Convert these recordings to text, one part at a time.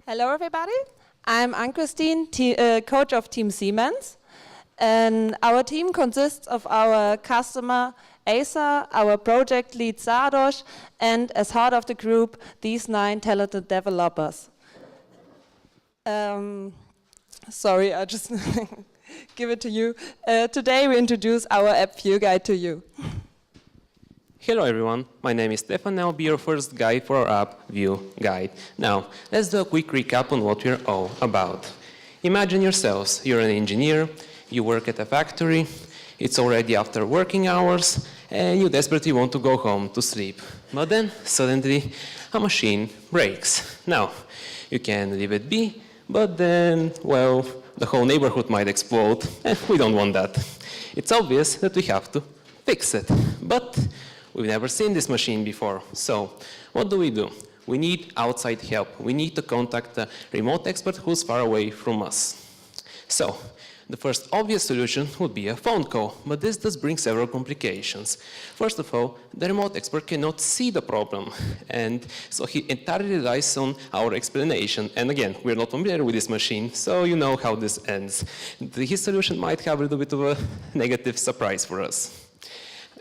Hello everybody, I'm Ann-Christine, coach of Team Siemens, and our team consists of our customer Asa, our project lead Sardosh, and as heart of the group, these 9 talented developers. Sorry, I just give it to you. Today we introduce our app view guide to you. Hello everyone, my name is Stefan and I'll be your first guide for our app view guide. Now, let's do a quick recap on what we're all about. Imagine yourselves, you're an engineer, you work at a factory, it's already after working hours, and you desperately want to go home to sleep. But then, suddenly, a machine breaks. Now, you can leave it be, but then, well, the whole neighborhood might explode, and we don't want that. It's obvious that we have to fix it, but we've never seen this machine before. So what do? We need outside help. We need to contact a remote expert who's far away from us. So the first obvious solution would be a phone call, but this does bring several complications. First of all, the remote expert cannot see the problem, and so he entirely relies on our explanation. And again, we're not familiar with this machine, so you know how this ends. His solution might have a little bit of a negative surprise for us.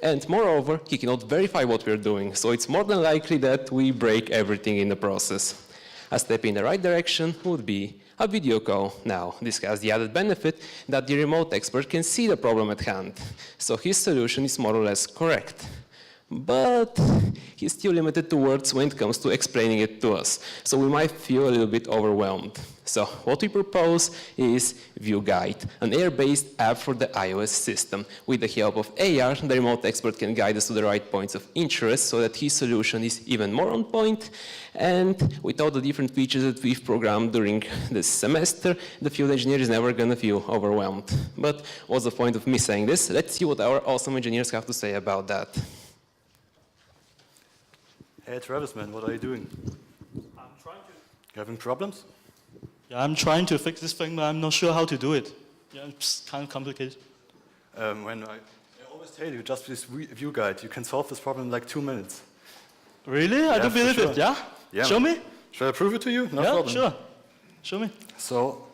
And moreover, he cannot verify what we're doing, so it's more than likely that we break everything in the process. A step in the right direction would be a video call. Now, this has the added benefit that the remote expert can see the problem at hand, so his solution is more or less correct. But he's still limited to words when it comes to explaining it to us, so we might feel a little bit overwhelmed. So what we propose is View Guide, an AR-based app for the iOS system. With the help of AR, the remote expert can guide us to the right points of interest so that his solution is even more on point. And with all the different features that we've programmed during this semester, the field engineer is never going to feel overwhelmed. But what's the point of me saying this? Let's see what our awesome engineers have to say about that. Hey Travis, man, what are you doing? I'm trying to. You having problems? Yeah, I'm trying to fix this thing, but I'm not sure how to do it. Yeah, it's kind of complicated. I always tell you, just with this view guide, you can solve this problem in like 2 minutes. Really? I don't believe it. Yeah? Show me? Shall I prove it to you? No yeah, problem. Sure. Show me. So,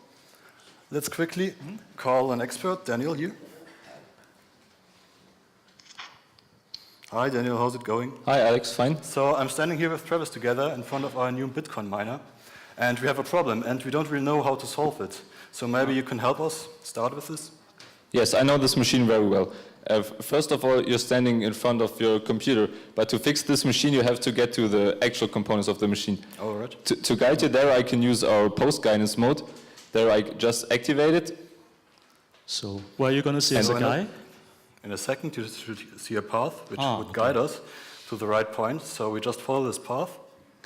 let's quickly call an expert, Daniel here. Hi Daniel, how's it going? Hi Alex, fine. So I'm standing here with Travis together in front of our new Bitcoin miner, and we have a problem, and we don't really know how to solve it. So maybe you can help us start with this? Yes, I know this machine very well. First of all, you're standing in front of your computer, but to fix this machine you have to get to the actual components of the machine. All right. To guide you there, I can use our post guidance mode. There I just activate it. So, where are you going to see the guy? In a second, you should see a path which would guide us to the right point. So we just follow this path.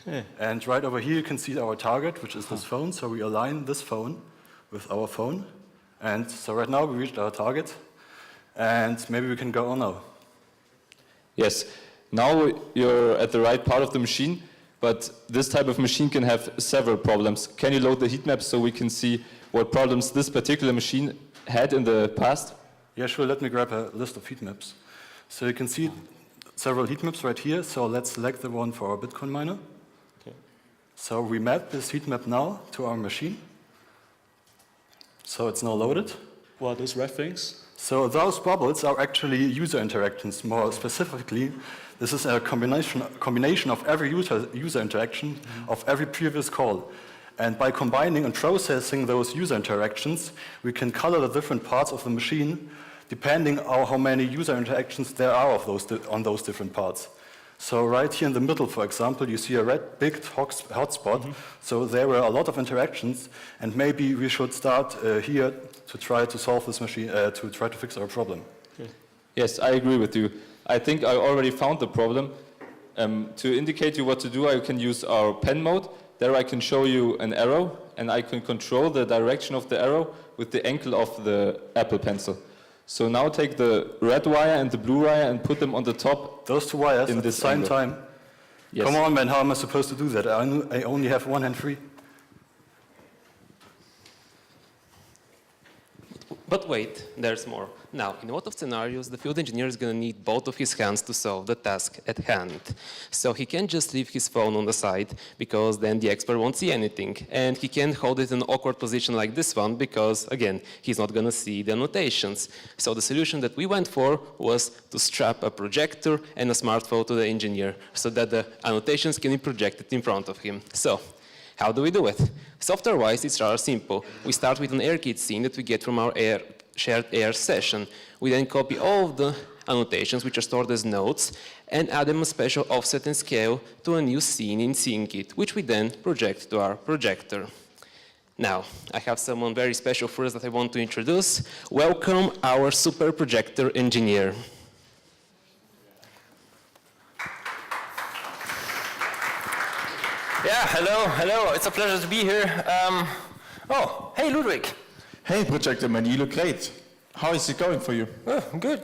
Okay. And right over here, you can see our target, which is this phone. So we align this phone with our phone. And so right now, we reached our target. And maybe we can go on now. Yes, now you're at the right part of the machine, but this type of machine can have several problems. Can you load the heat map so we can see what problems this particular machine had in the past? Yeah, sure. Let me grab a list of heat maps. So you can see several heat maps right here. So let's select the one for our Bitcoin miner. Okay. So we map this heat map now to our machine. So it's now loaded. What are those red things? So those bubbles are actually user interactions. More specifically, this is a combination of every user interaction of every previous call. And by combining and processing those user interactions, we can color the different parts of the machine depending on how many user interactions there are of on those different parts. So right here in the middle, for example, you see a red big hotspot. So there were a lot of interactions, and maybe we should start here to try to solve this machine, to try to fix our problem. Okay. Yes, I agree with you. I think I already found the problem. To indicate you what to do, I can use our pen mode. There I can show you an arrow, and I can control the direction of the arrow with the ankle of the Apple Pencil. So now take the red wire and the blue wire and put them on the top. Those two wires at the same time? Yes. Come on, man, how am I supposed to do that? I only have one hand free. But wait, there's more. Now, in a lot of scenarios, the field engineer is going to need both of his hands to solve the task at hand. So he can't just leave his phone on the side, because then the expert won't see anything. And he can't hold it in an awkward position like this one, because, again, he's not going to see the annotations. So the solution that we went for was to strap a projector and a smartphone to the engineer, so that the annotations can be projected in front of him. So, how do we do it? Software-wise, it's rather simple. We start with an AirKit scene that we get from our shared air session. We then copy all of the annotations, which are stored as notes, and add them a special offset and scale to a new scene in SceneKit, which we then project to our projector. Now, I have someone very special first that I want to introduce. Welcome our super projector engineer. Yeah, hello. It's a pleasure to be here. Oh, hey, Ludwig. Hey, projector man, you look great. How is it going for you? Oh, good.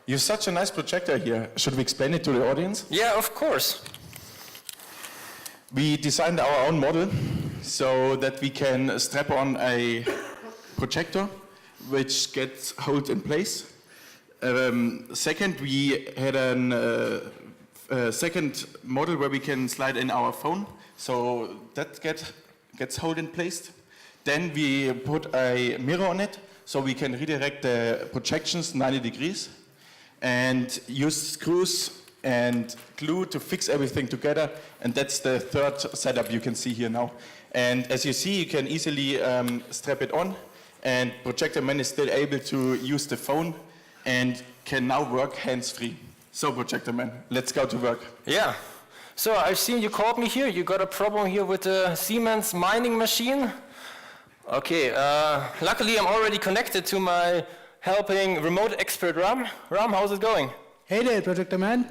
You have such a nice projector here. Should we explain it to the audience? Yeah, of course. We designed our own model so that we can strap on a projector which gets held in place. Second, we had a second model where we can slide in our phone, so that gets held in place. Then we put a mirror on it, so we can redirect the projections 90 degrees, and use screws and glue to fix everything together, and that's the third setup you can see here now. And as you see, you can easily strap it on, and Projector Man is still able to use the phone and can now work hands-free. So, Projector Man, let's go to work. Yeah. So I've seen you called me here. You got a problem here with the Siemens mining machine. Okay. Luckily, I'm already connected to my helping remote expert Ram. Ram, how's it going? Hey there, Projector Man.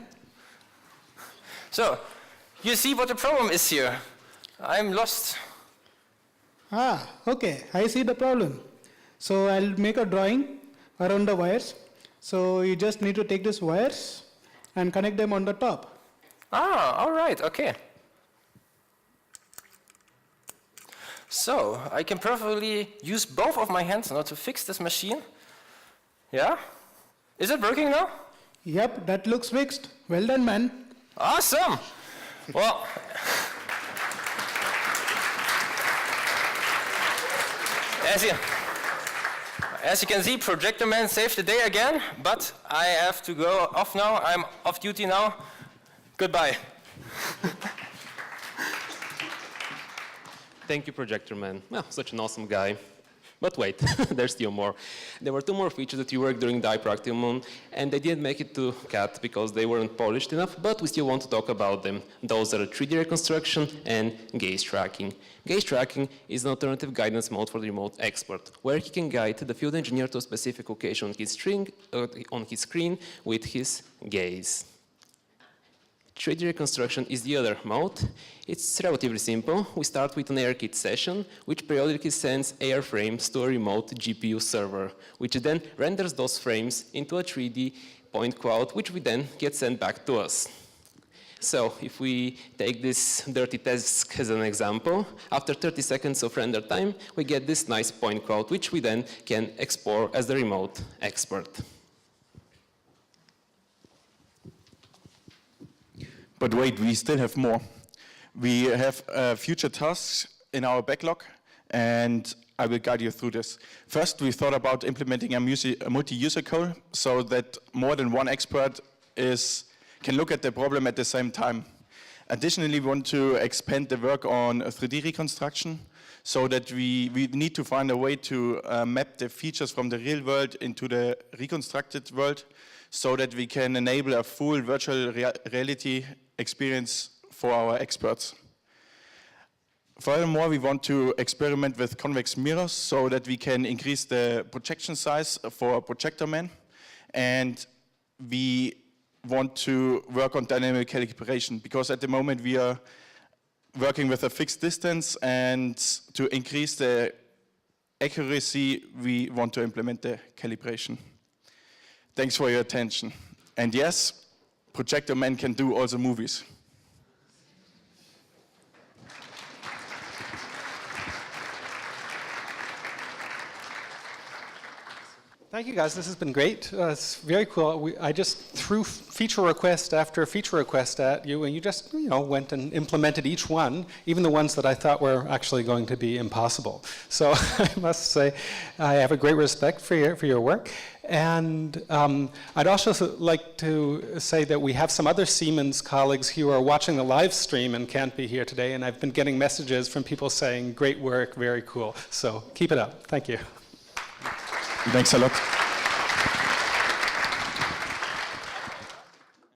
So, you see what the problem is here. I'm lost. Okay, I see the problem. So I'll make a drawing around the wires. So you just need to take these wires and connect them on the top. All right, okay. So, I can perfectly use both of my hands now to fix this machine. Yeah? Is it working now? Yep, that looks fixed. Well done, man. Awesome! Well, as you can see, Projector Man saved the day again, but I have to go off now. I'm off duty now. Goodbye. Thank you, Projector Man. Well, such an awesome guy. But wait, there's still more. There were two more features that you worked during the iPraktikum on, and they didn't make it to CAD because they weren't polished enough, but we still want to talk about them. Those are 3D reconstruction and gaze tracking. Gaze tracking is an alternative guidance mode for the remote expert, where he can guide the field engineer to a specific location on his screen with his gaze. 3D reconstruction is the other mode. It's relatively simple. We start with an AirKit session, which periodically sends airframes to a remote GPU server, which then renders those frames into a 3D point cloud, which we then get sent back to us. So if we take this dirty task as an example, after 30 seconds of render time, we get this nice point cloud, which we then can explore as the remote expert. But wait, we still have more. We have future tasks in our backlog, and I will guide you through this. First, we thought about implementing a multi-user call so that more than one expert can look at the problem at the same time. Additionally, we want to expand the work on 3D reconstruction so that we need to find a way to map the features from the real world into the reconstructed world so that we can enable a full virtual reality experience for our experts. Furthermore, we want to experiment with convex mirrors so that we can increase the projection size for Projector Man, and we want to work on dynamic calibration because at the moment we are working with a fixed distance, and to increase the accuracy we want to implement the calibration. Thanks for your attention. And yes, Projector Man can do also movies. Thank you, guys. This has been great. It's very cool. I just threw feature request after feature request at you, and you just went and implemented each one, even the ones that I thought were actually going to be impossible. So I must say I have a great respect for your work. And I'd also like to say that we have some other Siemens colleagues who are watching the live stream and can't be here today, and I've been getting messages from people saying, great work, very cool. So keep it up. Thank you. Thanks a lot.